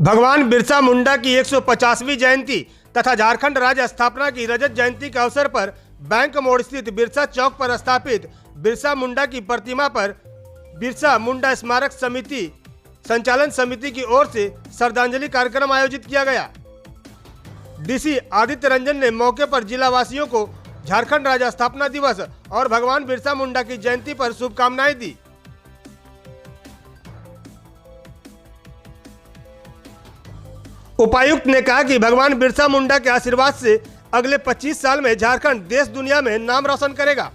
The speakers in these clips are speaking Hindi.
भगवान बिरसा मुंडा की 150वीं जयंती तथा झारखंड राज्य स्थापना की रजत जयंती के अवसर पर बैंक मोड़ स्थित बिरसा चौक पर स्थापित बिरसा मुंडा की प्रतिमा पर बिरसा मुंडा स्मारक समिति संचालन समिति की ओर से श्रद्धांजलि कार्यक्रम आयोजित किया गया। डीसी आदित्य रंजन ने मौके पर जिला वासियों को झारखंड राज्य स्थापना दिवस और भगवान बिरसा मुंडा की जयंती पर शुभकामनाएं दी। उपायुक्त ने कहा कि भगवान बिरसा मुंडा के आशीर्वाद से अगले 25 साल में झारखंड देश दुनिया में नाम रोशन करेगा।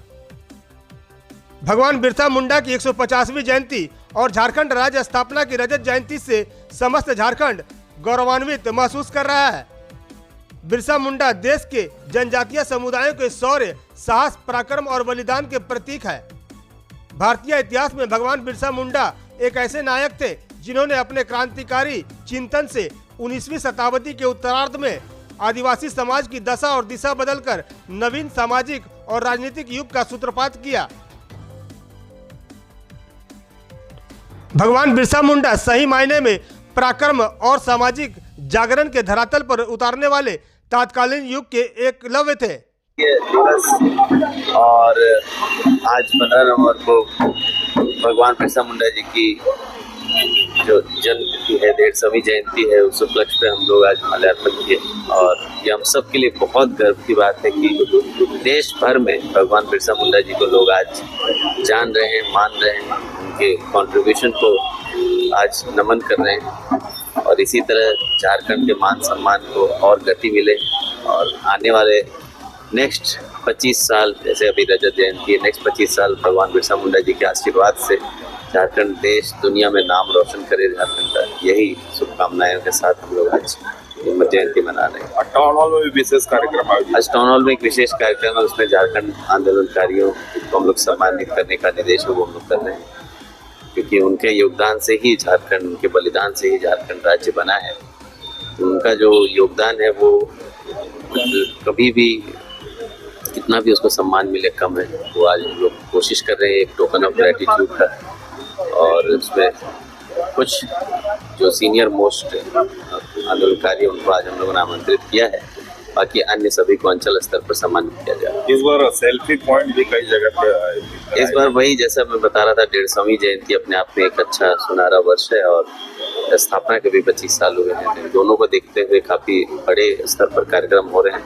भगवान बिरसा मुंडा की 150वीं जयंती और झारखंड राज्य स्थापना की रजत जयंती से समस्त झारखंड गौरवान्वित महसूस कर रहा है। बिरसा मुंडा देश के जनजातीय समुदायों के शौर्य, साहस, पराक्रम और बलिदान के प्रतीक है। भारतीय इतिहास में भगवान बिरसा मुंडा एक ऐसे नायक थे जिन्होंने अपने क्रांतिकारी चिंतन से 19वीं शताब्दी के उत्तरार्ध में आदिवासी समाज की दशा और दिशा बदलकर नवीन सामाजिक और राजनीतिक युग का सूत्रपात किया। भगवान बिरसा मुंडा सही मायने में पराक्रम और सामाजिक जागरण के धरातल पर उतारने वाले तत्कालीन युग के एकलव्य थे। और आज 15 नवंबर को भगवान बिरसा मुंडा जी की जो जन्मतिथि है, 150वीं जयंती है, उस उपलक्ष्य पे हम लोग आज माल्यार्पण किए। और ये हम सब के लिए बहुत गर्व की बात है कि देश भर में भगवान बिरसा मुंडा जी को लोग आज जान रहे हैं, मान रहे हैं, उनके कंट्रीब्यूशन को आज नमन कर रहे हैं। और इसी तरह झारखंड के मान सम्मान को और गति मिले और आने वाले नेक्स्ट 25 साल, जैसे अभी रजत जयंती है, नेक्स्ट 25 साल भगवान बिरसा मुंडा जी के आशीर्वाद से झारखंड देश दुनिया में नाम रोशन करे झारखंड का। यही शुभकामनाओं के साथ हम लोग आज जयंती मना रहे हैं। टाउन हॉल में भी विशेष कार्यक्रम आयोजित। आज टाउन हॉल में एक विशेष कार्यक्रम है, उसमें झारखंड आंदोलनकारियों को हम लोग सम्मानित करने का निर्देश वो हम लोग कर रहे हैं, क्योंकि उनके योगदान से ही झारखंड, उनके बलिदान से ही झारखंड राज्य बना है। तो उनका जो योगदान है वो कभी भी कितना भी उसको सम्मान मिले कम है। वो आज हम लोग कोशिश कर रहे हैं एक टोकन ऑफ ग्रेटिट्यूड का, और उसमें कुछ जो सीनियर मोस्ट आंदोलनकारी उनको आज हम लोगों ने आमंत्रित किया है। बाकी अन्य सभी को अंचल स्तर पर सम्मानित किया जाए। इस बार सेल्फी पॉइंट भी कई जगह पे इस बार वही जैसा मैं बता रहा था, 150वीं जयंती अपने आप में एक अच्छा सुनहरा वर्ष है और स्थापना के भी 25 साल हुए हैं। दोनों को देखते हुए काफ़ी बड़े स्तर पर कार्यक्रम हो रहे हैं।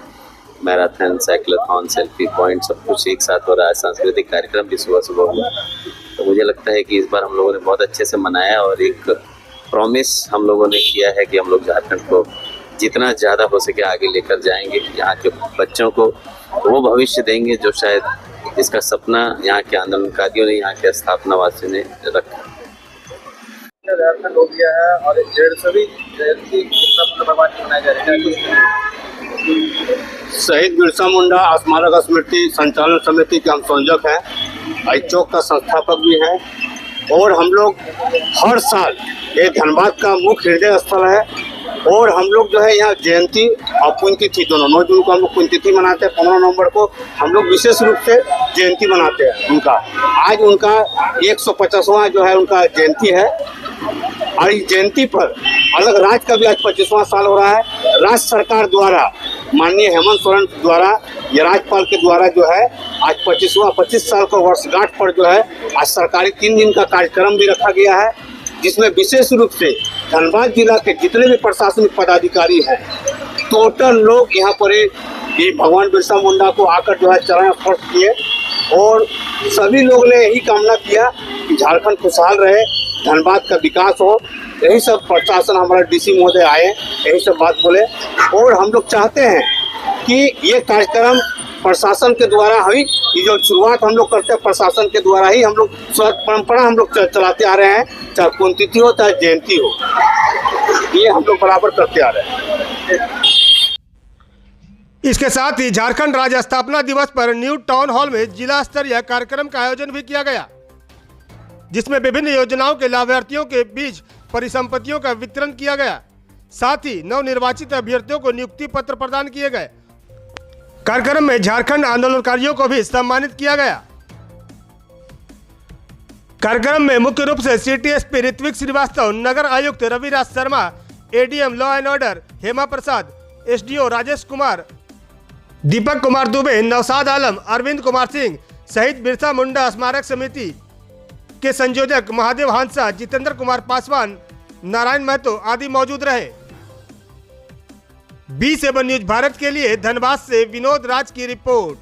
मैराथन, साइक्लोथॉन, सेल्फी पॉइंट, सब कुछ एक साथ हो रहा है। सांस्कृतिक कार्यक्रम भी सुबह सुबह हुआ। तो मुझे लगता है कि इस बार हम लोगों ने बहुत अच्छे से मनाया और एक प्रॉमिस हम लोगों ने किया है कि हम लोग झारखंड को जितना ज़्यादा हो सके आगे लेकर जाएंगे। यहाँ के बच्चों को वो भविष्य देंगे जो शायद इसका सपना यहाँ के आंदोलनकारियों ने, यहाँ के स्थापनावासियों ने रखा। झारखंड हो गया है और 150वीं जयंती भगवान की मनाई जा रही है। शहीद बिरसा मुंडा स्मारक स्मृति संचालन समिति के हम संयोजक हैं, चौक का संस्थापक भी हैं। और हम लोग हर साल ये धनबाद का मुख्य हृदय स्थल है और हम लोग जो है यहाँ जयंती और पुण्यतिथि दोनों 9 जून को हम लोग पुण्यतिथि मनाते हैं, 15 नवंबर को हम लोग विशेष रूप से जयंती मनाते हैं उनका। आज उनका 150वां जो है उनका जयंती है और इस जयंती पर अलग राज्य का भी आज 25वां साल हो रहा है। राज्य सरकार द्वारा, माननीय हेमंत सोरेन द्वारा, ये राज्यपाल के द्वारा जो है आज 25 साल को वर्षगांठ पर जो है आज सरकारी 3 दिन का कार्यक्रम भी रखा गया है, जिसमें विशेष रूप से धनबाद जिला के जितने भी प्रशासनिक पदाधिकारी हैं, टोटल लोग यहाँ पर ये भगवान बिरसा मुंडा को आकर जो है चरण स्पर्श किए और सभी लोग ने यही कामना किया कि झारखंड खुशहाल रहे, धनबाद का विकास हो। यही सब प्रशासन, हमारा डीसी महोदय आए, यही सब बात बोले। और हम लोग चाहते हैं कि ये कार्यक्रम प्रशासन के द्वारा हुई, ये जो शुरुआत हम लोग करते हैं प्रशासन के द्वारा ही, हम लोग परंपरा हम लोग चलाते आ रहे हैं, चाहे पुण्यतिथि हो चाहे जयंती हो, ये हम लोग बराबर करते आ रहे हैं। इसके साथ ही झारखंड राज्य स्थापना दिवस पर न्यू टाउन हॉल में जिला स्तरीय कार्यक्रम का आयोजन भी किया गया, जिसमें विभिन्न योजनाओं के लाभार्थियों के बीच परिसंपत्तियों का वितरण किया गया। साथ ही नवनिर्वाचित अभ्यर्थियों को नियुक्ति पत्र प्रदान किए गए। कार्यक्रम में झारखंड आंदोलनकारियों को भी सम्मानित किया गया। कार्यक्रम में मुख्य रूप से सिटी एसपी ऋत्विक श्रीवास्तव, नगर आयुक्त Raviraj Sharma, ADM law and order Hema Prasad, SDO Rajesh Kumar, Deepak Kumar Dubey, Naushad Alam, Arvind Kumar Singh सहित बिरसा मुंडा स्मारक समिति के संयोजक महादेव हांसा, जितेंद्र कुमार पासवान, नारायण महतो आदि मौजूद रहे। B7 न्यूज भारत के लिए धनबाद से विनोद राज की रिपोर्ट।